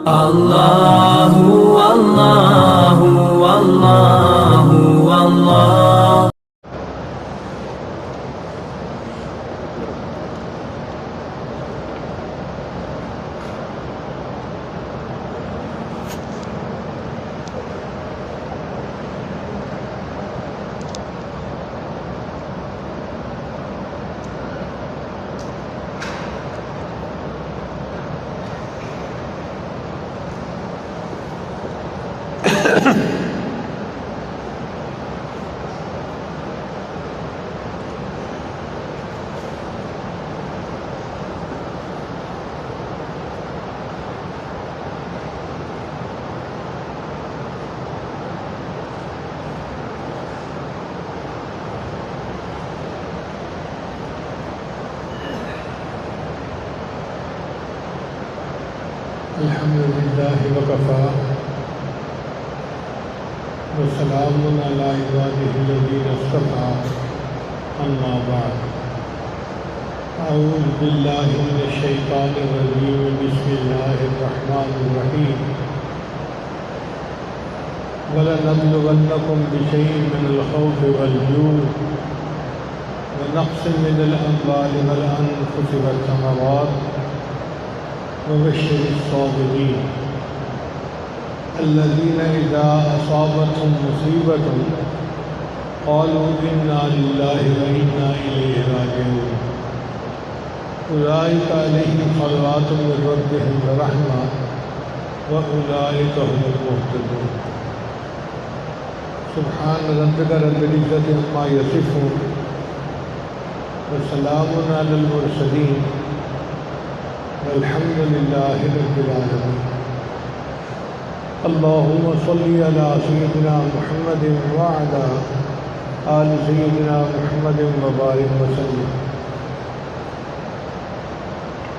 Allahu Allahu Allahu Allah. الحمدللہ وکفی وسلام علی عبادہ الذین اصطفیٰ اما بعد اعوذ باللہ من الشیطان الرجیم بسم اللہ الرحمن الرحیم وَلَنَبْلُوَنَّكُمْ بِشَيْءٍ مِّنَ الْخَوْفِ وَالْجُوعِ وَنَقْصٍ مِّنَ الْأَمْوَالِ وَالْأَنفُسِ وَالثَّمَرَاتِ وبشر الصابرين الذين إذا أصابتهم مصيبة قالوا إنا لله وإنا إليه راجعون أولئك عليهم صلوات من ربهم ورحمة وأولئك هم المهتدون سبحان ربك رب العزة عما يصفون وسلام على المرسلين الحمد للہ رب العالمین اللہم صلی علی سیدنا محمد وعلی آل سیدنا محمد وبارک وسلم۔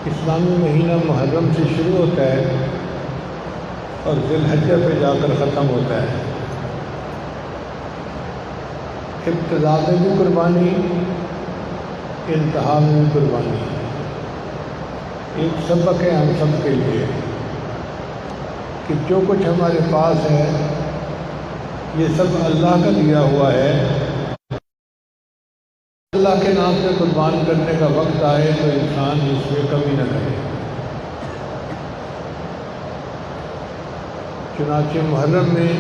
اسلامی مہینہ محرم سے شروع ہوتا ہے اور ذی الحجہ پہ جا کر ختم ہوتا ہے۔ ابتدا میں بھی قربانی، انتہا میں بھی قربانی۔ ایک سبق ہے ہم سب کے لیے کہ جو کچھ ہمارے پاس ہے یہ سب اللہ کا دیا ہوا ہے۔ اللہ کے نام سے قربان کرنے کا وقت آئے تو انسان اس میں کمی نہ کرے۔ چنانچہ محرم میں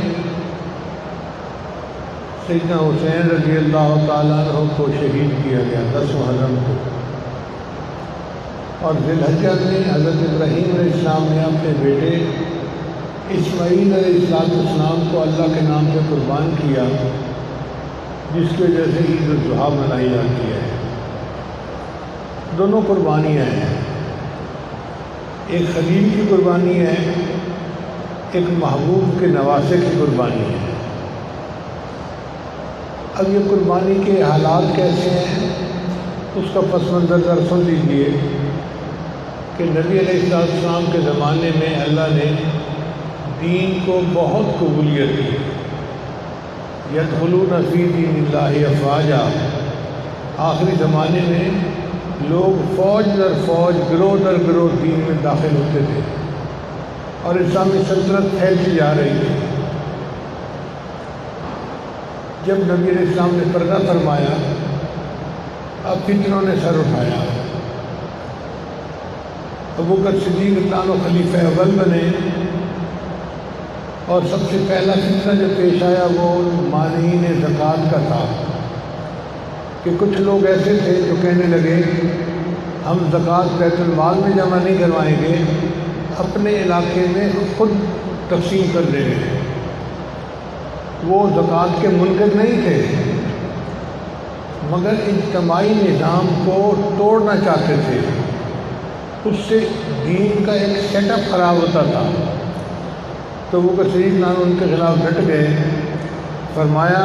سیدنا حسین رضی اللہ تعالیٰ عنہ کو شہید کیا گیا 10 محرم کو، اور ذی الحجہ میں حضرت ابراہیم علیہ السلام نے اپنے بیٹے اسماعیل علیہ السلام کو اللہ کے نام سے قربان کیا، جس کی وجہ سے عید الاضحیٰ منائی جاتی ہے۔ دونوں قربانیاں ہیں، ایک خلیل کی قربانی ہے، ایک محبوب کے نواسے کی قربانی ہے۔ اب یہ قربانی کے حالات کیسے ہیں اس کا پس منظر ذرا سن لیجیے کہ نبی علیہ السلام کے زمانے میں اللہ نے دین کو بہت قبولیت دی۔ یدخلون فی دین اللہ افواجا، آخری زمانے میں لوگ فوج در فوج، گروہ در گروہ دین میں داخل ہوتے تھے اور اسلامی سلطنت پھیلتی جا رہی تھی۔ جب نبی علیہ السلام نے پردہ فرمایا، اب فتنوں نے سر اٹھایا۔ ابوبکر صدیق عنہ خلیفہ اول بنے، اور سب سے پہلا فتنہ جو پیش آیا وہ مانعین زکوٰۃ کا تھا کہ کچھ لوگ ایسے تھے جو کہنے لگے ہم زکوٰۃ بیت المال میں جمع نہیں کروائیں گے، اپنے علاقے میں خود تقسیم کر دیں گے۔ وہ زکوٰۃ کے منکر نہیں تھے مگر اجتماعی نظام کو توڑنا چاہتے تھے، اس سے دین کا ایک سیٹ اپ خراب ہوتا تھا۔ تو وہ صدیق ان کے خلاف ڈٹ گئے، فرمایا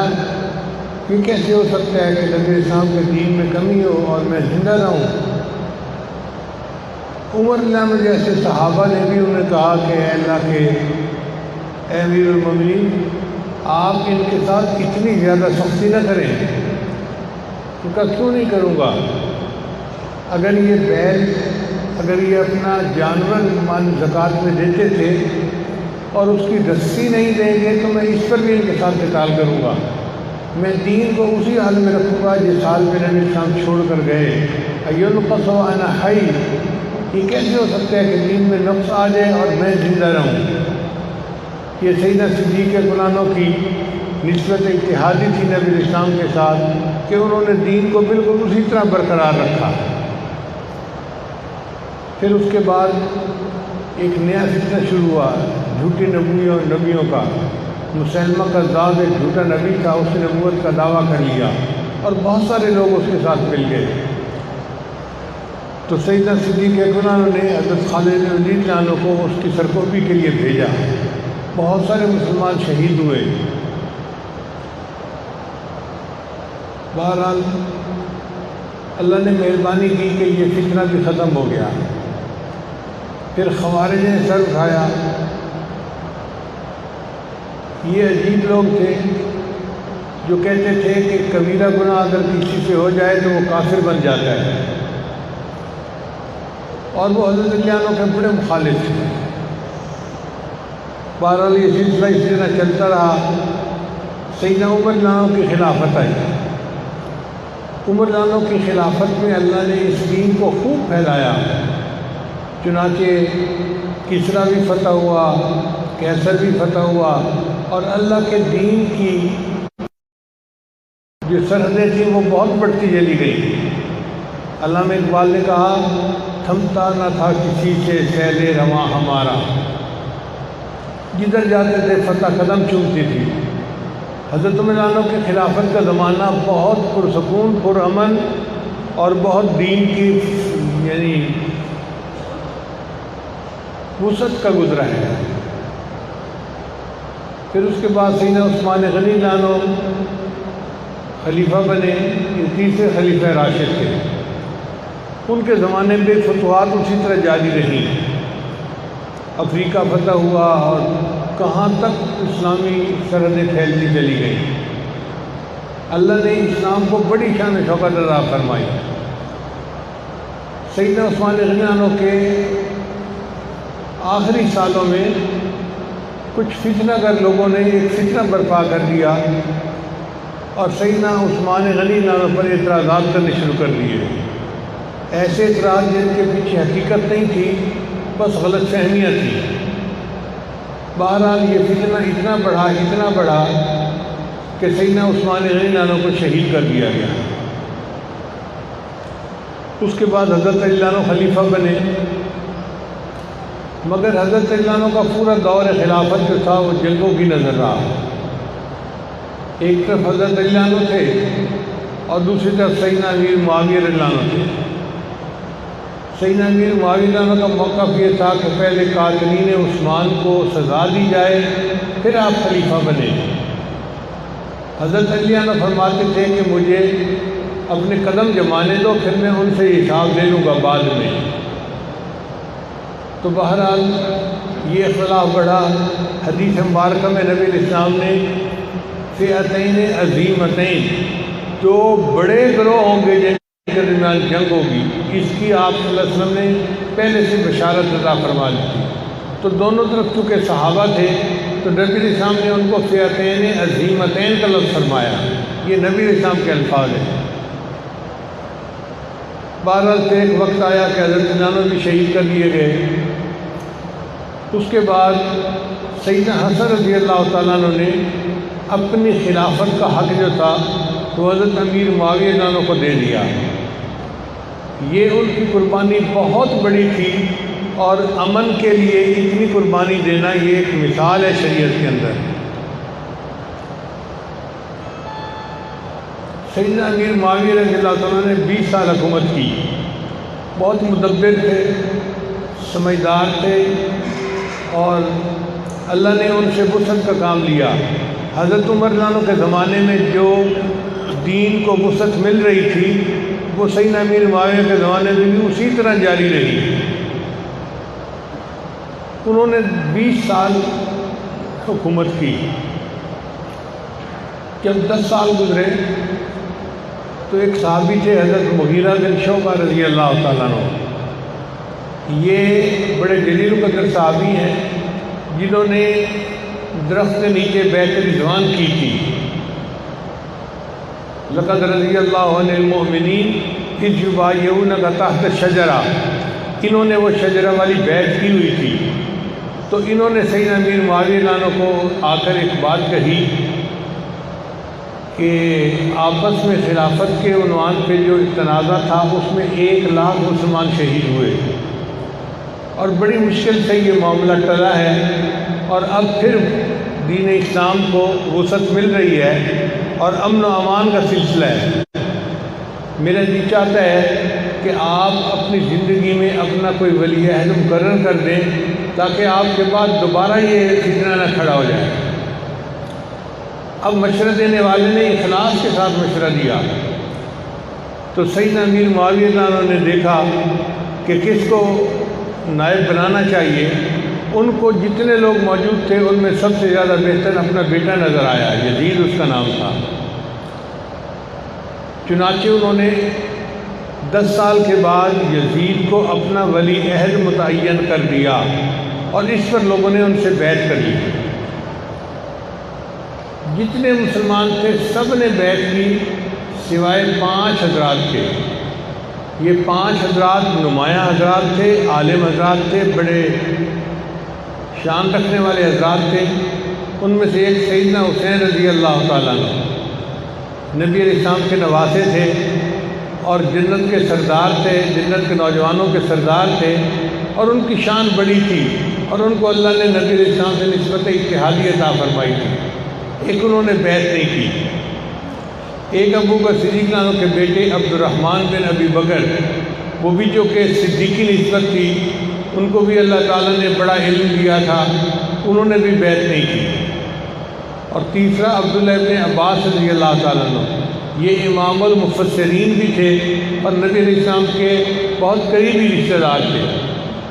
یہ کیسے ہو سکتا ہے کہ نبی اسلام کے دین میں کمی ہو اور میں زندہ رہوں۔ عمر رضی اللہ عنہ جیسے صحابہ نے بھی انہیں کہا کہ اے اللہ کے اے امیر المومنین، آپ ان کے ساتھ اتنی زیادہ سختی نہ کریں۔ ان کا کیوں نہیں کروں گا؟ اگر یہ بیل اگر یہ اپنا جانور مال زکوٰۃ میں دیتے تھے اور اس کی رسی نہیں دیں گے تو میں اس پر بھی ان کے ساتھ قتال کروں گا، میں دین کو اسی حال میں رکھوں گا جس حال میں نبی اسلام چھوڑ کر گئے۔ ایُنقص وأنا حی، یہ کیسے ہو سکتا ہے کہ دین میں نقص آ جائے اور میں زندہ رہوں؟ یہ سیدنا صدیق اکبر کی نسبت اتحادی تھی نبی اسلام کے ساتھ کہ انہوں نے دین کو بالکل اسی طرح برقرار رکھا۔ پھر اس کے بعد ایک نیا فتنہ شروع ہوا جھوٹی نبیوں کا۔ مسلمہ کذاب ایک جھوٹا نبی تھا، اس نے نبوت کا دعویٰ کر لیا اور بہت سارے لوگ اس کے ساتھ مل گئے۔ تو سیدنا صدیق اکبر نے حضرت خالد بن ولید عنہ کو اس کی سرکوبی کے لیے بھیجا، بہت سارے مسلمان شہید ہوئے۔ بہرحال اللہ نے مہربانی کی کہ یہ فتنہ بھی ختم ہو گیا۔ پھر خوارج نے سر اٹھایا۔ یہ عجیب لوگ تھے جو کہتے تھے کہ کبیرہ گناہ اگر کسی سے ہو جائے تو وہ کافر بن جاتا ہے، اور وہ حضرت علی عنہ کے بڑے مخالف تھے۔ بہرحال یہ سلسلہ اس طرح چلتا رہا۔ سیدنا عمر رضی اللہ عنہ کی خلافت آئی۔ عمر رضی اللہ عنہ کی خلافت میں اللہ نے اس دین کو خوب پھیلایا، چنانچہ کسریٰ بھی فتح ہوا، قیصر بھی فتح ہوا، اور اللہ کے دین کی جو سرحدیں تھیں وہ بہت بڑھتی چلی گئی۔ علامہ اقبال نے کہا تھمتا نہ تھا کسی سے سیل رواں ہمارا، جدھر جاتے تھے فتح قدم چومتی تھی۔ حضرت عمر عنہ کے خلافت کا زمانہ بہت پرسکون، پرامن اور بہت دین کی یعنی وسعت کا گزرا ہے۔ پھر اس کے بعد سیدنا عثمان غنی عنہ خلیفہ بنے، یہ تیسرے خلیفہ راشد تھے۔ ان کے زمانے میں فتوحات اسی طرح جاری رہی، افریقہ فتح ہوا اور کہاں تک اسلامی سرحدیں پھیلتی چلی گئیں۔ اللہ نے اسلام کو بڑی شان و شوکت عطا فرمائی۔ سیدنا عثمان غنی عنہ کے آخری سالوں میں کچھ فتنہ گر لوگوں نے ایک فتنہ برپا کر دیا اور سیدنا عثمان غنی عنہ پر اعتراضات کرنے شروع کر دیے، ایسے اعتراض جن کے پیچھے حقیقت نہیں تھی، بس غلط فہمیاں تھیں۔ بہرحال یہ فتنہ اتنا بڑھا کہ سیدنا عثمان غنی عنہ کو شہید کر دیا گیا۔ اس کے بعد حضرت علی عنہ خلیفہ بنے، مگر حضرت علی عنہ کا پورا دور خلافت جو تھا وہ جنگوں کی نظر رہا۔ ایک طرف حضرت علی عنہ تھے اور دوسری طرف سیدنا امیر معاویہ رضی اللہ عنہ تھے۔ سیدنا امیر معاویہ رضی اللہ عنہ کا موقف یہ تھا کہ پہلے قاتلین عثمان کو سزا دی جائے پھر آپ خلیفہ بنے۔ حضرت علی عنہ فرماتے تھے کہ مجھے اپنے قدم جمانے دو، پھر میں ان سے حساب لے لوں گا بعد میں۔ تو بہرحال یہ اختلاف بڑھا۔ حدیث مبارکہ میں نبی الاسلام نے فئتین عظیمتین، دو بڑے گروہ ہوں گے جن کے درمیان جنگ ہوگی، اس کی آپ صلی اللہ علیہ وسلم نے پہلے سے بشارت عطا فرما دی تھی۔ تو دونوں طرف چونکہ صحابہ تھے تو نبی الاسلام نے ان کو فئتین عظیمتین کا لفظ فرمایا، یہ نبی الاسلام کے الفاظ ہیں۔ بہرحال پھر ایک وقت آیا کہ حضرت عنہ بھی شہید کر دیے گئے۔ اس کے بعد سیدنا حسن رضی اللہ تعالیٰ عنہ نے اپنی خلافت کا حق جو تھا وہ حضرت امیر معاویہ رضی اللہ عنہ کو دے دیا۔ یہ ان کی قربانی بہت بڑی تھی، اور امن کے لیے اتنی قربانی دینا یہ ایک مثال ہے شریعت کے اندر۔ سیدنا امیر معاویہ رضی اللہ تعالیٰ نے 20 سال حکومت کی، بہت مدبر تھے، سمجھدار تھے، اور اللہ نے ان سے وسعت کا کام لیا۔ حضرت عمر رضی اللہ عنہ کے زمانے میں جو دین کو وسعت مل رہی تھی وہ سیدنا امیر معاویہ کے زمانے میں بھی اسی طرح جاری رہی۔ انہوں نے 20 سال حکومت کی۔ جب 10 سال گزرے تو ایک صحابی تھے حضرت مغیرہ بن شعبہ رضی اللہ تعالیٰ عنہ، یہ بڑے جلیل القدر صحابی ہیں جنہوں نے درخت کے نیچے بیعت رضوان کی تھی۔ لقد رضی اللہ عن المؤمنین اذ یبایعونک تحت الشجرہ، انہوں نے وہ شجرہ والی بیعت کی ہوئی تھی۔ تو انہوں نے سیدنا امیر معاویہ رضی اللہ عنہ کو آ کر ایک بات کہی کہ آپس میں خلافت کے عنوان پہ جو تنازع تھا اس میں 1,00,000 مسلمان شہید ہوئے، اور بڑی مشکل سے یہ معاملہ ٹلا ہے، اور اب پھر دین اسلام کو وسعت مل رہی ہے اور امن و امان کا سلسلہ ہے۔ میرا جی چاہتا ہے کہ آپ اپنی زندگی میں اپنا کوئی ولی عہد مقرر کر دیں تاکہ آپ کے بعد دوبارہ یہ فتنہ نہ کھڑا ہو جائے۔ اب مشورہ دینے والے نے اخلاص کے ساتھ مشورہ دیا، تو سیدنا امیر معاویہ رضی اللہ عنہ نے دیکھا کہ کس کو نائب بنانا چاہیے۔ ان کو جتنے لوگ موجود تھے ان میں سب سے زیادہ بہتر اپنا بیٹا نظر آیا، یزید اس کا نام تھا۔ چنانچہ انہوں نے 10 سال کے بعد یزید کو اپنا ولی عہد متعین کر دیا، اور اس پر لوگوں نے ان سے بیعت کر لی۔ جتنے مسلمان تھے سب نے بیعت کی سوائے 5 حضرات کے۔ یہ 5 حضرات نمایاں حضرات تھے، عالم حضرات تھے، بڑے شان رکھنے والے حضرات تھے۔ ان میں سے ایک سیدنا حسین رضی اللہ تعالیٰ عنہ نبی علیہ السلام کے نواسے تھے اور جنت کے سردار تھے، جنت کے نوجوانوں کے سردار تھے، اور ان کی شان بڑی تھی، اور ان کو اللہ نے نبی علیہ السلام سے نسبت اتحادی عطا فرمائی تھی۔ ایک انہوں نے بیعت نہیں کی۔ ایک ابو بکر صدیق رضی اللہ عنہ کے بیٹے عبد الرحمن بن ابی بکر، وہ بھی جو کہ صدیقی نسبت تھی، ان کو بھی اللہ تعالیٰ نے بڑا علم دیا تھا، انہوں نے بھی بیعت نہیں کی۔ اور تیسرا عبداللہ ابن عباس رضی اللہ تعالیٰ عنہ، یہ امام المفسرین بھی تھے اور نبی علیہ السلام کے بہت قریبی رشتہ دار تھے،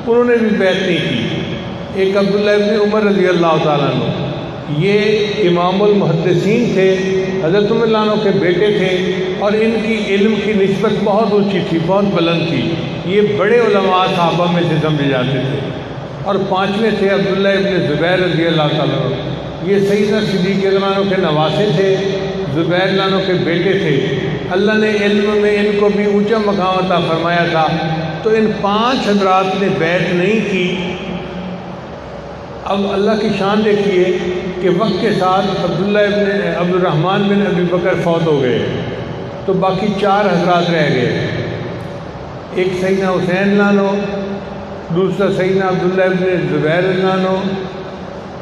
انہوں نے بھی بیعت نہیں کی۔ ایک عبداللہ ابن عمر رضی اللہ تعالیٰ عنہ، یہ امام المحدثین تھے، حضرت عمر رضی اللہ عنہ کے بیٹے تھے، اور ان کی علم کی نسبت بہت اونچی تھی، بہت بلند تھی، یہ بڑے علماء صحابہ میں سے سمجھے جاتے تھے۔ اور 5ویں تھے عبداللہ ابن زبیر رضی اللہ تعالیٰ عنہ، یہ سیدنا صدیق رضی اللہ عنہ کے نواسے تھے، زبیر رضی اللہ عنہ کے بیٹے تھے۔ اللہ نے علم میں ان کو بھی اونچا مقام عطا فرمایا تھا، تو ان 5 حضرات نے بیعت نہیں کی۔ اب اللہ کی شان دیکھیے کہ وقت کے ساتھ عبد الرحمن بن ابی بکر فوت ہو گئے، تو باقی 4 حضرات رہ گئے۔ ایک سیدنا حسین رضی اللہ عنہ، دوسرا سیدنا عبداللہ ابن زبیر رضی اللہ عنہ،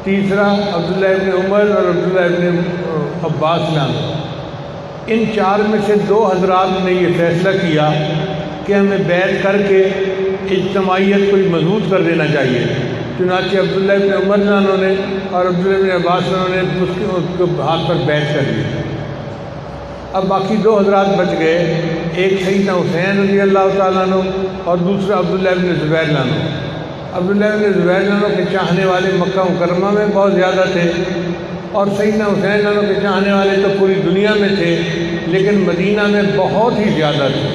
تیسرا عبداللہ ابن عمر اور عبداللہ ابن عباس رضی اللہ عنہ۔ ان 4 میں سے 2 حضرات نے یہ فیصلہ کیا کہ ہمیں بیعت کر کے اجتماعیت کو مضبوط کر دینا چاہیے۔ چنانچہ عبداللہ ابن عمر رضی اللہ عنہ نے اور عبداللہ ابن عباس رضی اللہ عنہ نے اس کے ہاتھ پر بیعت کر لی۔ اب باقی 2 حضرات بچ گئے، ایک سیدنا حسین رضی اللہ تعالیٰ عنہ اور دوسرا عبداللہ ابن زبیر رضی اللہ عنہ۔ عبداللہ ابن زبیر رضی اللہ عنہ کے چاہنے والے مکہ مکرمہ میں بہت زیادہ تھے، اور سیدنا حسین رضی اللہ عنہ کے چاہنے والے تو پوری دنیا میں تھے، لیکن مدینہ میں بہت ہی زیادہ تھے۔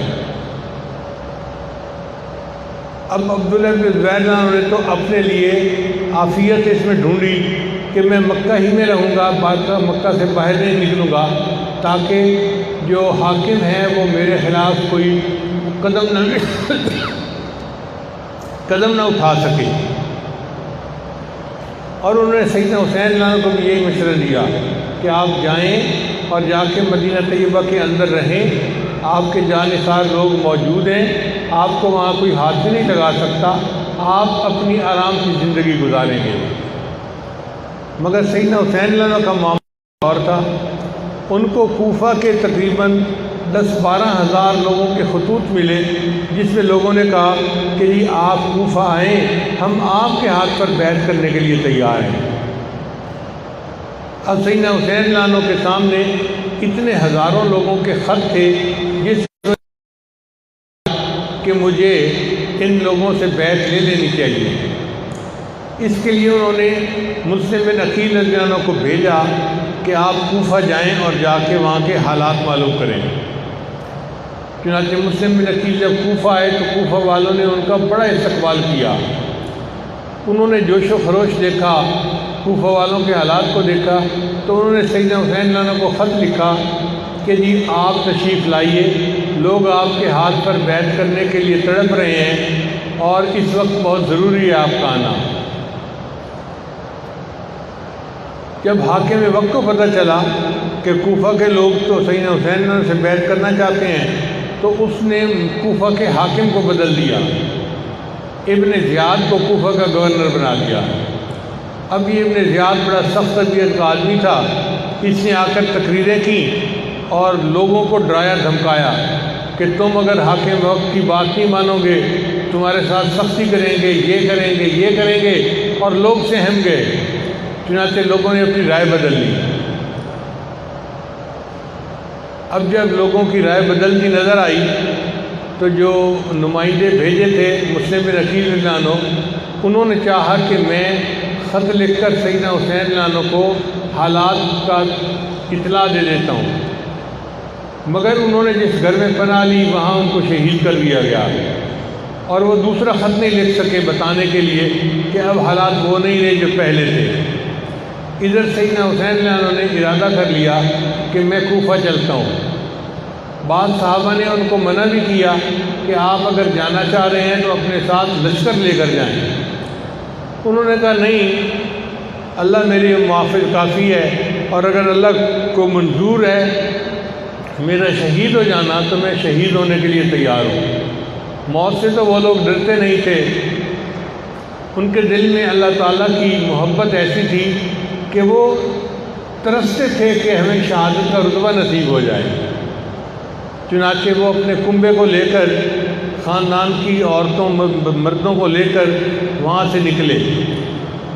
اب عبداللہ ابن زبیر رضی اللہ عنہ نے تو اپنے لیے عافیت اس میں ڈھونڈی کہ میں مکہ ہی میں رہوں گا، مکہ سے باہر نہیں نکلوں گا، تاکہ جو حاکم ہیں وہ میرے خلاف کوئی قدم نہ اٹھا سکے۔ اور انہوں نے سیدنا حسین رضی اللہ عنہ کو بھی یہی مشورہ دیا کہ آپ جائیں اور جا کے مدینہ طیبہ کے اندر رہیں، آپ کے جانثار لوگ موجود ہیں، آپ کو وہاں کوئی ہاتھ بھی نہیں لگا سکتا، آپ اپنی آرام کی زندگی گزاریں گے۔ مگر سیدنا حسین رضی اللہ عنہ کا معاملہ اور تھا، ان کو کوفہ کے تقریباً 10-12 ہزار لوگوں کے خطوط ملے، جس میں لوگوں نے کہا کہ جی آپ کوفہ آئیں، ہم آپ کے ہاتھ پر بیعت کرنے کے لیے تیار ہیں۔ اب سیدنا حسین رضی اللہ عنہ کے سامنے اتنے ہزاروں لوگوں کے خط تھے جس کہ مجھے ان لوگوں سے بیعت لے لینی چاہیے۔ اس کے لیے انہوں نے مسلم بن عقیل رضی اللہ عنہ کو بھیجا کہ آپ کوفہ جائیں اور جا کے وہاں کے حالات معلوم کریں۔ چنانچہ مسلم بن عقیل جب کوفہ آئے تو کوفہ والوں نے ان کا بڑا استقبال کیا۔ انہوں نے جوش و خروش دیکھا، کوفہ والوں کے حالات کو دیکھا، تو انہوں نے سیدنا حسین عنہ کو خط لکھا کہ جی آپ تشریف لائیے، لوگ آپ کے ہاتھ پر بیعت کرنے کے لیے تڑپ رہے ہیں اور اس وقت بہت ضروری ہے آپ کا آنا۔ جب حاکم وقت کو پتہ چلا کہ کوفہ کے لوگ تو سیدنا حسین عنہ سے بیعت کرنا چاہتے ہیں، تو اس نے کوفہ کے حاکم کو بدل دیا، ابن زیاد کو کوفہ کا گورنر بنا دیا۔ اب یہ ابن زیاد بڑا سخت طبیعت کا آدمی تھا، اس نے آ کر تقریریں کی اور لوگوں کو ڈرایا دھمکایا کہ تم اگر حاکم وقت کی بات نہیں مانو گے تمہارے ساتھ سختی کریں گے، یہ کریں گے، یہ کریں گے، اور لوگ سہم گئے۔ چنانچہ لوگوں نے اپنی رائے بدل لی۔ اب جب لوگوں کی رائے بدلتی نظر آئی تو جو نمائندے بھیجے تھے مسلم بن عقیل رضی اللہ عنہ، انہوں نے چاہا کہ میں خط لکھ کر سیدنا حسین رضی اللہ عنہ کو حالات کا اطلاع دے دیتا ہوں، مگر انہوں نے جس گھر میں پناہ لی وہاں ان کو شہید کر دیا گیا، اور وہ دوسرا خط نہیں لکھ سکے بتانے کے لیے کہ اب حالات وہ نہیں رہے جو پہلے تھے۔ ادھر سیدنا حسین رضی اللہ عنہ نے ارادہ کر لیا کہ میں کوفہ چلتا ہوں۔ بعض صحابہ نے ان کو منع بھی کیا کہ آپ اگر جانا چاہ رہے ہیں تو اپنے ساتھ لشکر لے کر جائیں۔ انہوں نے کہا نہیں، اللہ میرے موافق کافی ہے، اور اگر اللہ کو منظور ہے میرا شہید ہو جانا تو میں شہید ہونے کے لیے تیار ہوں۔ موت سے تو وہ لوگ ڈرتے نہیں تھے، ان کے دل میں اللہ تعالیٰ کی محبت ایسی تھی کہ وہ ترستے تھے کہ ہمیں شہادت کا رتبہ نصیب ہو جائے۔ چنانچہ وہ اپنے کنبے کو لے کر، خاندان کی عورتوں مردوں کو لے کر وہاں سے نکلے۔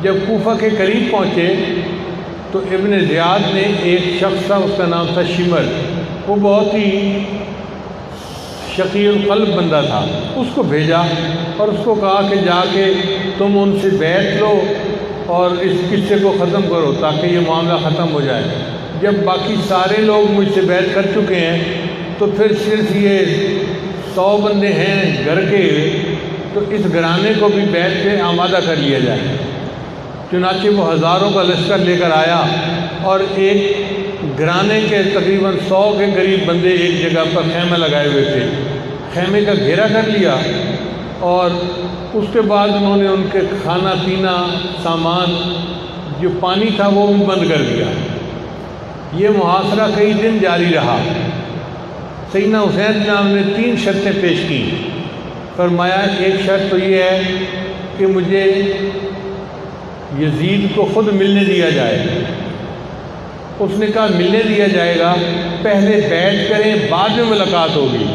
جب کوفہ کے قریب پہنچے تو ابن زیاد نے ایک شخص تھا، اس کا نام تھا شمر، وہ بہت ہی شقی القلب بندہ تھا، اس کو بھیجا اور اس کو کہا کہ جا کے تم ان سے بیعت لو اور اس قصے کو ختم کرو تاکہ یہ معاملہ ختم ہو جائے۔ جب باقی سارے لوگ مجھ سے بیعت کر چکے ہیں تو پھر صرف یہ 100 بندے ہیں گھر کے، تو اس گھرانے کو بھی بیعت پہ آمادہ کر لیا جائے۔ چنانچہ وہ ہزاروں کا لشکر لے کر آیا اور ایک گھرانے کے تقریباً 100 کے قریب بندے ایک جگہ پر خیمہ لگائے ہوئے تھے، خیمے کا گھیرا کر لیا، اور اس کے بعد انہوں نے ان کے کھانا پینا سامان جو پانی تھا وہ بھی بند کر دیا۔ یہ محاصرہ کئی دن جاری رہا۔ سیدنا حسین جناب نے 3 شرطیں پیش کی۔ فرمایا ایک شرط تو یہ ہے کہ مجھے یزید کو خود ملنے دیا جائے۔ اس نے کہا ملنے دیا جائے گا، پہلے بیعت کریں بعد میں ملاقات ہوگی۔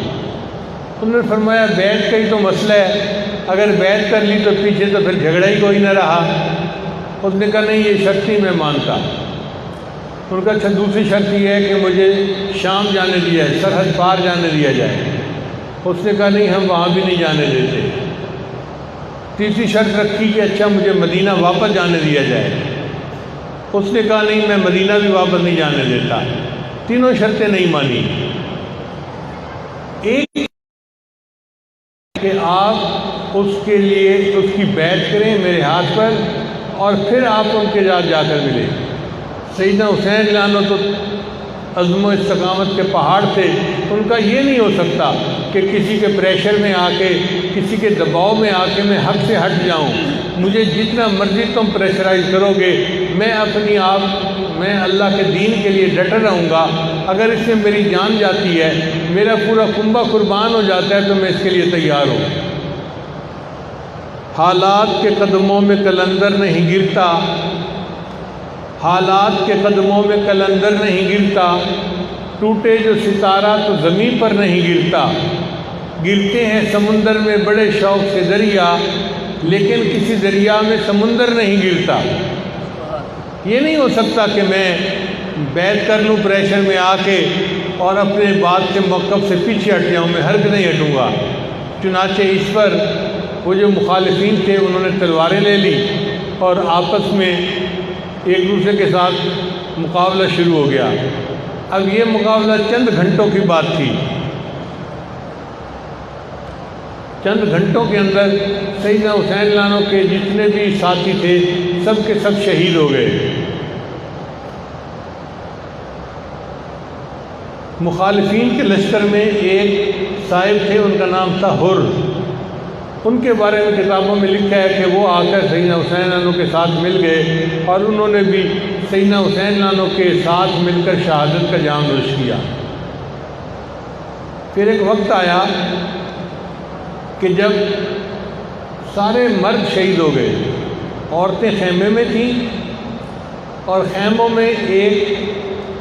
انہوں نے فرمایا بیعت کا ہی تو مسئلہ ہے، اگر بیعت کر لی تو پیچھے تو پھر جھگڑا ہی کوئی نہ رہا۔ اس نے کہا نہیں، یہ شرط نہیں میں مانتا۔ ان کا اچھا دوسری شرط یہ ہے کہ مجھے شام جانے دیا جائے، سرحد پار جانے دیا جائے۔ اس نے کہا نہیں، ہم وہاں بھی نہیں جانے دیتے۔ تیسری شرط رکھی کہ اچھا مجھے مدینہ واپس جانے دیا جائے۔ اس نے کہا نہیں، میں مدینہ بھی واپس نہیں جانے دیتا۔ تینوں شرطیں نہیں مانی۔ ایک کہ آپ اس کے لیے اس کی بیعت کریں میرے ہاتھ پر، اور پھر آپ ان کے ساتھ جا کر ملیں۔ سیدنا حسین رضی اللہ عنہ تو عزم و استقامت کے پہاڑ تھے، ان کا یہ نہیں ہو سکتا کہ کسی کے پریشر میں آ کے، کسی کے دباؤ میں آ کے میں حق سے ہٹ جاؤں۔ مجھے جتنا مرضی تم پریشرائز کرو گے، میں میں اللہ کے دین کے لیے ڈٹا رہوں گا۔ اگر اس میں میری جان جاتی ہے، میرا پورا کنبہ قربان ہو جاتا ہے، تو میں اس کے لیے تیار ہوں۔ حالات کے قدموں میں قلندر نہیں گرتا، حالات کے قدموں میں قلندر نہیں گرتا، ٹوٹے جو ستارہ تو زمین پر نہیں گرتا۔ گرتے ہیں سمندر میں بڑے شوق سے دریا، لیکن کسی دریا میں سمندر نہیں گرتا۔ یہ نہیں ہو سکتا کہ میں بیعت کر لوں پریشر میں آ کے اور اپنے بات کے موقف سے پیچھے ہٹ جاؤں، میں ہرگز نہیں ہٹوں گا۔ چنانچہ اس پر وہ جو مخالفین تھے انہوں نے تلواریں لے لی اور آپس میں ایک دوسرے کے ساتھ مقابلہ شروع ہو گیا۔ اب یہ مقابلہ چند گھنٹوں کی بات تھی۔ چند گھنٹوں کے اندر سیدنا حسین لانو کے جتنے بھی ساتھی تھے سب کے سب شہید ہو گئے۔ مخالفین کے لشکر میں ایک صاحب تھے، ان کا نام تھا حر۔ ان کے بارے میں کتابوں میں لکھا ہے کہ وہ آ کر سیدنا حسین لانو کے ساتھ مل گئے اور انہوں نے بھی سیدنا حسین لانو کے ساتھ مل کر شہادت کا جام نوش کیا۔ پھر ایک وقت آیا کہ جب سارے مرد شہید ہو گئے، عورتیں خیمے میں تھیں اور خیموں میں ایک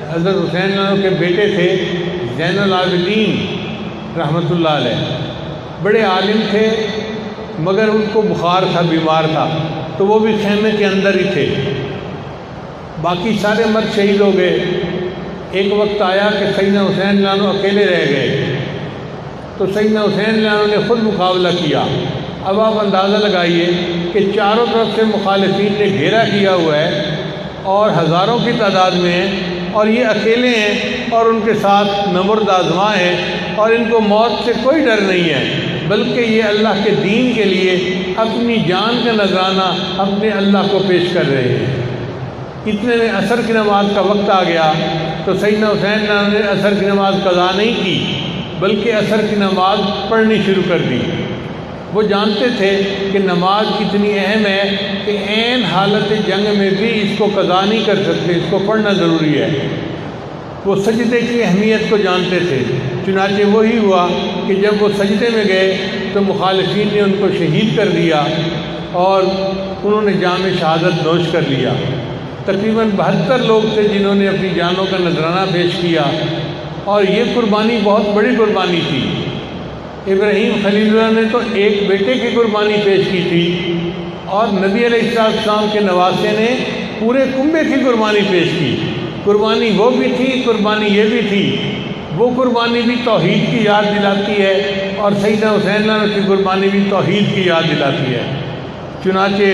حضرت حسین لانو کے بیٹے تھے زین العابدین رحمۃ اللہ علیہ، بڑے عالم تھے مگر ان کو بخار تھا، بیمار تھا، تو وہ بھی خیمے کے اندر ہی تھے۔ باقی سارے مرد شہید ہو گئے۔ ایک وقت آیا کہ سیدنا حسین لانو اکیلے رہ گئے، تو سیدنا حسین لانو نے خود مقابلہ کیا۔ اب آپ اندازہ لگائیے کہ چاروں طرف سے مخالفین نے گھیرا کیا ہوا ہے اور ہزاروں کی تعداد میں ہیں، اور یہ اکیلے ہیں اور ان کے ساتھ نمرد آزما ہیں، اور ان کو موت سے کوئی ڈر نہیں ہے، بلکہ یہ اللہ کے دین کے لیے اپنی جان کا نذرانہ اپنے اللہ کو پیش کر رہے ہیں۔ اتنے میں عصر کی نماز کا وقت آ گیا تو سیدنا حسین لانو نے عصر کی نماز قضا نہیں کی بلکہ عصر کی نماز پڑھنی شروع کر دی۔ وہ جانتے تھے کہ نماز کتنی اہم ہے کہ عین حالت جنگ میں بھی اس کو قضا نہیں کر سکتے، اس کو پڑھنا ضروری ہے۔ وہ سجدے کی اہمیت کو جانتے تھے، چنانچہ وہی ہوا کہ جب وہ سجدے میں گئے تو مخالفین نے ان کو شہید کر دیا اور انہوں نے جام شہادت نوش کر لیا۔ تقریباً 72 لوگ تھے جنہوں نے اپنی جانوں کا نذرانہ پیش کیا، اور یہ قربانی بہت بڑی قربانی تھی۔ ابراہیم خلیل اللہ نے تو ایک بیٹے کی قربانی پیش کی تھی، اور نبی علیہ السلام کے نواسے نے پورے کنبے کی قربانی پیش کی۔ قربانی وہ بھی تھی، قربانی یہ بھی تھی۔ وہ قربانی بھی توحید کی یاد دلاتی ہے اور سیدنا حسین لانو کی قربانی بھی توحید کی یاد دلاتی ہے۔ چنانچہ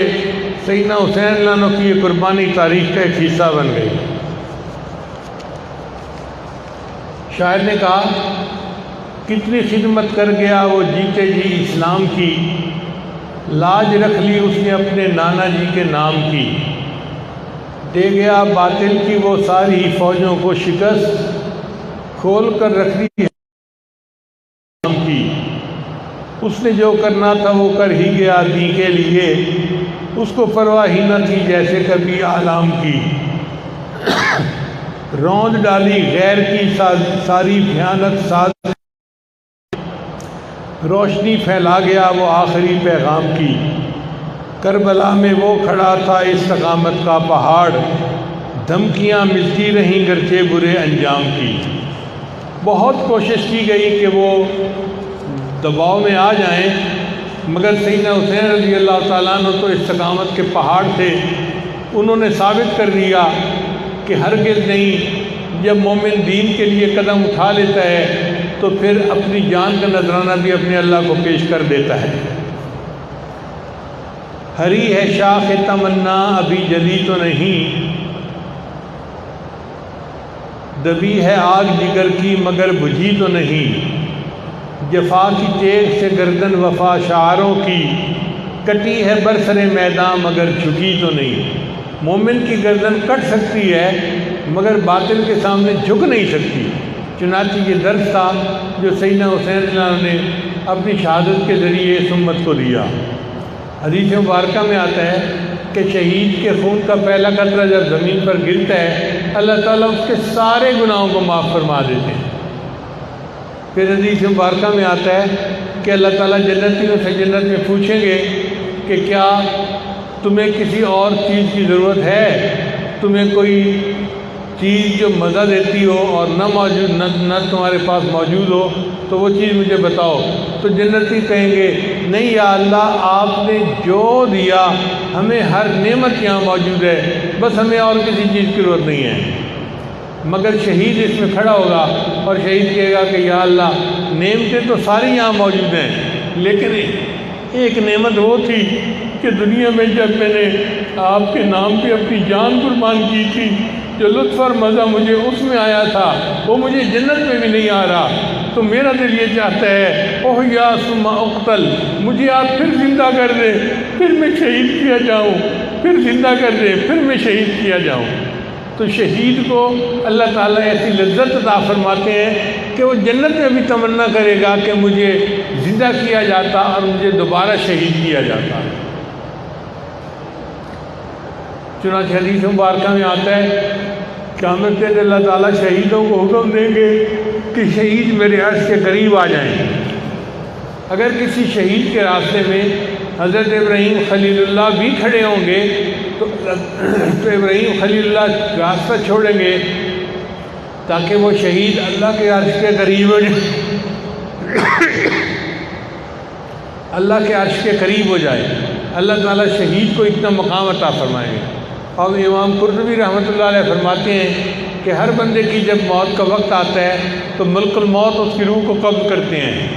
سیدنا حسین لانو کی یہ قربانی تاریخ کا ایک حصہ بن گئی۔ شاعر نے کہا، کتنی خدمت کر گیا وہ جیتے جی اسلام کی، لاج رکھ لی اس نے اپنے نانا جی کے نام کی، دے گیا باطل کی وہ ساری فوجوں کو شکست، کھول کر رکھ دی اسلام کی، اس نے جو کرنا تھا وہ کر ہی گیا دین کے لیے، اس کو پرواہ ہی نہ تھی جیسے کبھی اعلام کی، روند ڈالی غیر کی ساری بھیانک ساز، روشنی پھیلا گیا وہ آخری پیغام کی، کربلا میں وہ کھڑا تھا استقامت کا پہاڑ، دھمکیاں ملتی رہیں گرچہ برے انجام کی۔ بہت کوشش کی گئی کہ وہ دباؤ میں آ جائیں، مگر سیدنا حسین رضی اللہ تعالیٰ عنہ تو استقامت کے پہاڑ تھے۔ انہوں نے ثابت کر دیا کہ ہرگز نہیں، جب مومن دین کے لیے قدم اٹھا لیتا ہے تو پھر اپنی جان کا نذرانہ بھی اپنے اللہ کو پیش کر دیتا ہے۔ ہری ہے شاخ تمنا ابھی جلی تو نہیں، دبی ہے آگ جگر کی مگر بجھی تو نہیں، جفا کی تیغ سے گردن وفا شعاروں کی، کٹی ہے برسر میدان مگر جھکی تو نہیں۔ مومن کی گردن کٹ سکتی ہے مگر باطل کے سامنے جھک نہیں سکتی۔ چنانچہ یہ درس تھا جو سیدنا حسین نے اپنی شہادت کے ذریعے اس امت کو دیا۔ حدیث مبارکہ میں آتا ہے کہ شہید کے خون کا پہلا قطرہ جب زمین پر گرتا ہے اللہ تعالیٰ اس کے سارے گناہوں کو معاف فرما دیتے ہیں۔ پھر حدیث مبارکہ میں آتا ہے کہ اللہ تعالیٰ جنتیوں سے جنت میں پوچھیں گے کہ کیا تمہیں کسی اور چیز کی ضرورت ہے؟ تمہیں کوئی چیز جو مزہ دیتی ہو اور نہ تمہارے پاس موجود ہو تو وہ چیز مجھے بتاؤ۔ تو جنتی کہیں گے نہیں یا اللہ، آپ نے جو دیا ہمیں ہر نعمت یہاں موجود ہے، بس ہمیں اور کسی چیز کی ضرورت نہیں ہے۔ مگر شہید اس میں کھڑا ہوگا اور شہید کہے گا کہ یا اللہ، نعمتیں تو ساری یہاں موجود ہیں، لیکن ایک نعمت وہ تھی کہ دنیا میں جب میں نے آپ کے نام پہ اپنی جان قربان کی تھی، جو لطف اور مزہ مجھے اس میں آیا تھا وہ مجھے جنت میں بھی نہیں آ رہا۔ تو میرا دل یہ چاہتا ہے اوہ یا ثم اقتل، مجھے آپ پھر زندہ کر دیں، پھر میں شہید کیا جاؤں، پھر زندہ کر دیں، پھر میں شہید کیا جاؤں۔ تو شہید کو اللہ تعالیٰ ایسی لذت عطا فرماتے ہیں کہ وہ جنت میں بھی تمنا کرے گا کہ مجھے زندہ کیا جاتا اور مجھے دوبارہ شہید کیا جاتا۔ چنانچہ حدیث مبارکہ میں آتا ہے قیامت کے دن اللہ تعالیٰ شہیدوں کو حکم دیں گے کہ شہید میرے عرش کے قریب آ جائیں۔ اگر کسی شہید کے راستے میں حضرت ابراہیم خلیل اللہ بھی کھڑے ہوں گے تو ابراہیم خلیل اللہ راستہ چھوڑیں گے تاکہ وہ شہید اللہ کے عرش کے قریب ہو جائے، اللہ کے عرش کے قریب ہو جائے۔ اللہ تعالیٰ شہید کو اتنا مقام عطا فرمائیں گے۔ اور امام قرطبی رحمۃ اللہ علیہ فرماتے ہیں کہ ہر بندے کی جب موت کا وقت آتا ہے تو ملک الموت اس کی روح کو قبض کرتے ہیں،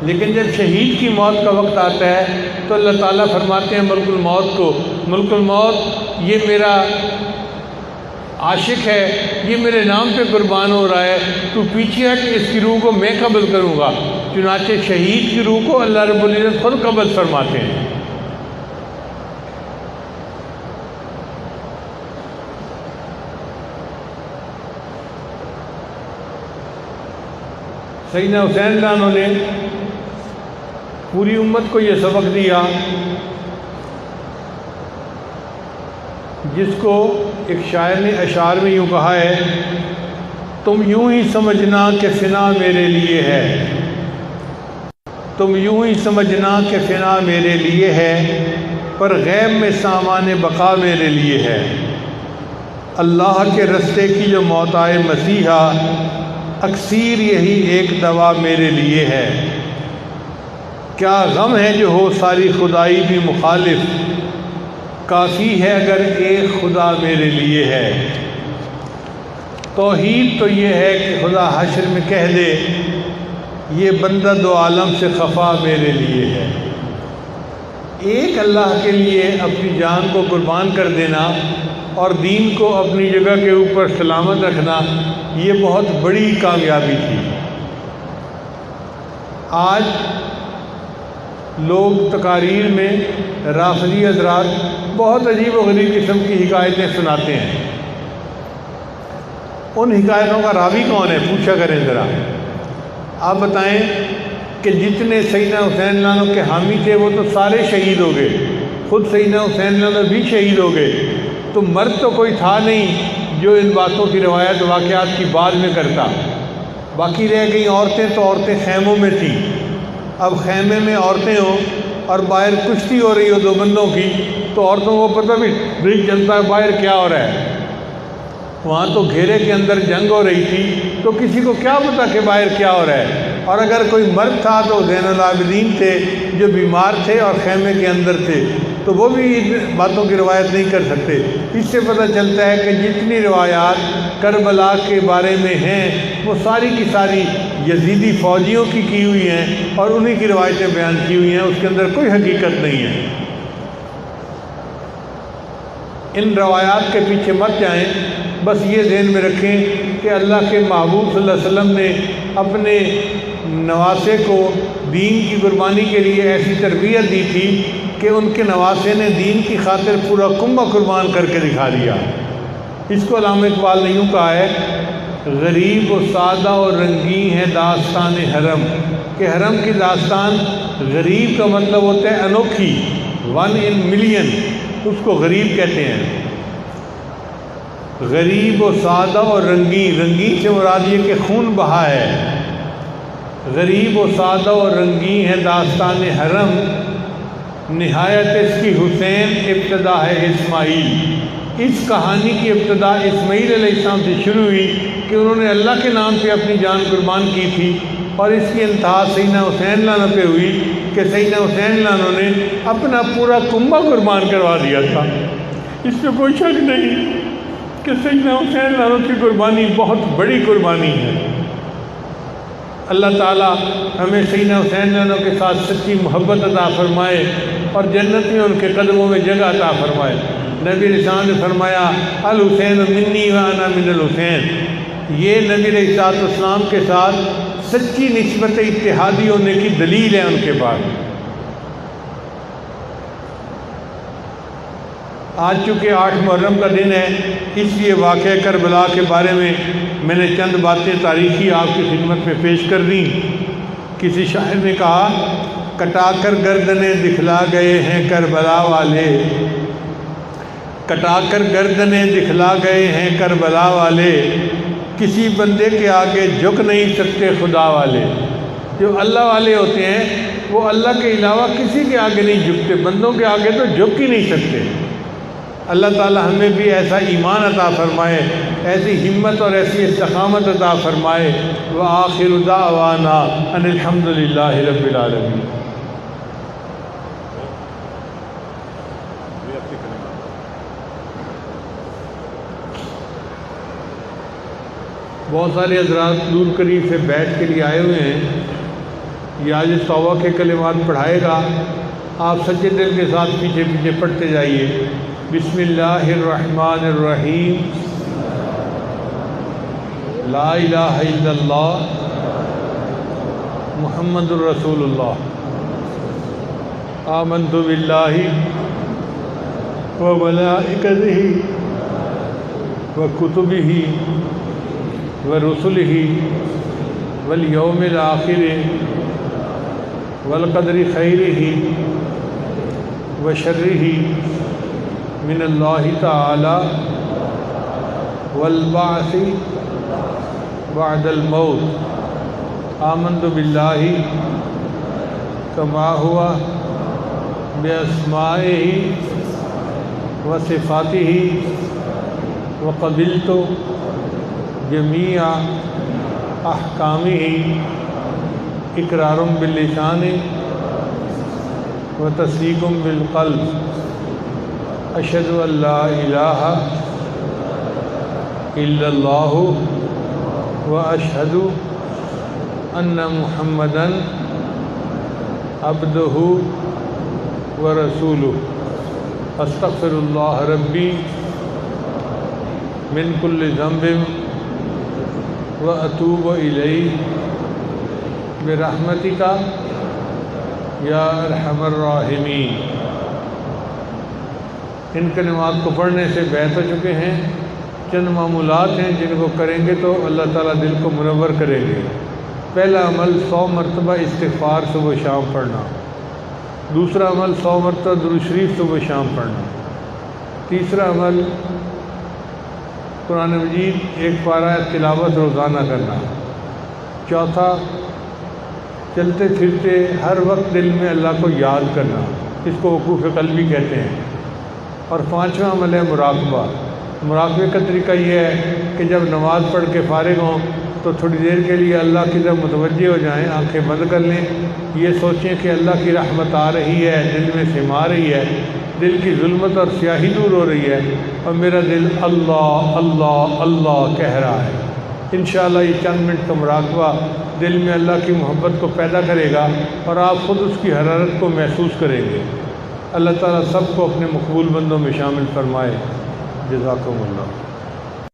لیکن جب شہید کی موت کا وقت آتا ہے تو اللہ تعالیٰ فرماتے ہیں ملک الموت کو، ملک الموت یہ میرا عاشق ہے، یہ میرے نام پہ قربان ہو رہا ہے، تو پیچھے ہٹ، اس کی روح کو میں قبض کروں گا۔ چنانچہ شہید کی روح کو اللہ رب العزت خود قبض فرماتے ہیں۔ سیدنا حسین عنہ نے پوری امت کو یہ سبق دیا جس کو ایک شاعر نے اشعار میں یوں کہا ہے، تم یوں ہی سمجھنا کہ فنا میرے لیے ہے، تم یوں ہی سمجھنا کہ فنا میرے لیے ہے، پر غیب میں سامان بقا میرے لیے ہے۔ اللہ کے رستے کی جو موت آئے مسیحا، اکثیر یہی ایک دوا میرے لیے ہے۔ کیا غم ہے جو ہو ساری خدائی بھی مخالف، کافی ہے اگر ایک خدا میرے لیے ہے۔ توحید تو یہ ہے کہ خدا حشر میں کہہ دے یہ بندہ دو عالم سے خفا میرے لیے ہے۔ ایک اللہ کے لیے اپنی جان کو قربان کر دینا اور دین کو اپنی جگہ کے اوپر سلامت رکھنا، یہ بہت بڑی کامیابی تھی۔ آج لوگ تقاریر میں رافضی حضرات بہت عجیب و غریب قسم کی حکایتیں سناتے ہیں۔ ان حکایتوں کا راوی کون ہے پوچھا کریں ذرا، آپ بتائیں کہ جتنے سیدنا حسین عنہ کے حامی تھے وہ تو سارے شہید ہو گئے، خود سیدنا حسین عنہ بھی شہید ہو گئے، تو مرد تو کوئی تھا نہیں جو ان باتوں کی روایت واقعات کی بعد میں کرتا۔ باقی رہ گئیں عورتیں، تو عورتیں خیموں میں تھیں۔ اب خیمے میں عورتیں ہوں اور باہر کشتی ہو رہی ہو دو بندوں کی، تو عورتوں کو پتہ بھی نہیں چلتا باہر کیا ہو رہا ہے۔ وہاں تو گھیرے کے اندر جنگ ہو رہی تھی، تو کسی کو کیا پتا کہ باہر کیا ہو رہا ہے۔ اور اگر کوئی مرد تھا تو زین العابدین تھے جو بیمار تھے اور خیمے کے اندر تھے، تو وہ بھی ان باتوں کی روایت نہیں کر سکتے۔ اس سے پتہ چلتا ہے کہ جتنی روایات کربلا کے بارے میں ہیں وہ ساری کی ساری یزیدی فوجیوں کی ہوئی ہیں اور انہی کی روایتیں بیان کی ہوئی ہیں، اس کے اندر کوئی حقیقت نہیں ہے۔ ان روایات کے پیچھے مت جائیں، بس یہ ذہن میں رکھیں کہ اللہ کے محبوب صلی اللہ علیہ وسلم نے اپنے نواسے کو دین کی قربانی کے لیے ایسی تربیت دی تھی کہ ان کے نواسے نے دین کی خاطر پورا کنبہ قربان کر کے دکھا دیا۔ اس کو علامہ اقبال نے یوں کہا ہے، غریب و سادہ اور رنگین ہے داستان حرم، کہ حرم کی داستان، غریب کا مطلب ہوتا ہے انوکھی، 1 in million، اس کو غریب کہتے ہیں۔ غریب و سادہ اور رنگین، رنگین سے مراد یہ کہ خون بہا ہے۔ غریب و سادہ اور رنگین ہے داستان حرم، نہایت اس کی حسین ابتدا ہے اسماعیل۔ اس کہانی کی ابتدا اسماعیل علیہ السلام سے شروع ہوئی کہ انہوں نے اللہ کے نام پہ اپنی جان قربان کی تھی، اور اس کی انتہا سیدنا حسین عنہ پہ ہوئی کہ سیدنا حسین عنہ نے اپنا پورا کنبہ قربان کروا دیا تھا۔ اس میں کوئی شک نہیں کہ سیدنا حسین عنہ کی قربانی بہت بڑی قربانی ہے۔ اللہ تعالیٰ ہمیں سیدنا حسین عنہ کے ساتھ سچی محبت عطا فرمائے اور جنت میں ان کے قدموں میں جگہ عطا فرمائے۔ نبی علیہ السلام نے فرمایا الحسین منی وانا من الحسین، یہ نبی علیہ السلام کے ساتھ سچی نسبت اتحادی ہونے کی دلیل ہے ان کے پاس۔ آج چونکہ 8 محرم کا دن ہے، اس لیے واقعہ کربلا کے بارے میں نے چند باتیں تاریخی آپ کی خدمت میں پیش کر دیں۔ کسی شاعر نے کہا، کٹا کر گردنیں دکھلا گئے ہیں کربلا والے، کٹا کر گردنیں دکھلا گئے ہیں کربلا والے، کسی بندے کے آگے جھک نہیں سکتے خدا والے۔ جو اللہ والے ہوتے ہیں وہ اللہ کے علاوہ کسی کے آگے نہیں جھکتے، بندوں کے آگے تو جھک ہی نہیں سکتے۔ اللہ تعالی ہمیں بھی ایسا ایمان عطا فرمائے، ایسی ہمت اور ایسی استقامت عطا فرمائے۔ وآخر دعوانا ان الحمد للہ رب العالمین۔ بہت سارے حضرات دور قریب سے بیٹھ کے لیے آئے ہوئے ہیں، یہ آج توبہ کے کلمات پڑھائے گا، آپ سچے دل کے ساتھ پیچھے پیچھے پڑھتے جائیے۔ بسم اللہ الرحمن الرحیم، لا الہ الا اللہ محمد الرسول اللہ، آمنت باللہ وملائکتہ وکتبہ ورسلہ والیوم الآخر والقدر خیرہ وشرہ من اللہ تعالی والبعث بعد الموت، آمنت باللہ کما ہوا باسمائہ وصفاتہ وقبلت جمیع احکامہ اقرار باللسان وتصدیق بالقلب، اشہد ان لا الہ الا اللہ واشہد ان محمدا عبدہ ورسولہ، استغفر اللہ ربی من کل ذنب واتوب الیہ برحمتک یا ارحم الراحمین۔ ان کلمات کو پڑھنے سے بیت ہو چکے ہیں، چند معمولات ہیں جن کو کریں گے تو اللہ تعالیٰ دل کو منور کریں گے۔ پہلا عمل 100 مرتبہ استغفار صبح و شام پڑھنا، دوسرا عمل 100 مرتبہ درود شریف صبح و شام پڑھنا، تیسرا عمل قرآن مجید 1 پارہ تلاوت روزانہ کرنا، چوتھا چلتے پھرتے ہر وقت دل میں اللہ کو یاد کرنا، اس کو وقوف قلبی کہتے ہیں، اور 5واں عمل ہے مراقبہ۔ مراقبے کا طریقہ یہ ہے کہ جب نماز پڑھ کے فارغ ہوں تو تھوڑی دیر کے لیے اللہ کی طرف متوجہ ہو جائیں، آنکھیں بند کر لیں، یہ سوچیں کہ اللہ کی رحمت آ رہی ہے، دل میں سما رہی ہے، دل کی ظلمت اور سیاہی دور ہو رہی ہے، اور میرا دل اللہ اللہ اللہ کہہ رہا ہے۔ انشاءاللہ یہ چند منٹ کا مراقبہ دل میں اللہ کی محبت کو پیدا کرے گا اور آپ خود اس کی حرارت کو محسوس کریں گے۔ اللہ تعالیٰ سب کو اپنے مقبول بندوں میں شامل فرمائے۔ جزاکم اللہ۔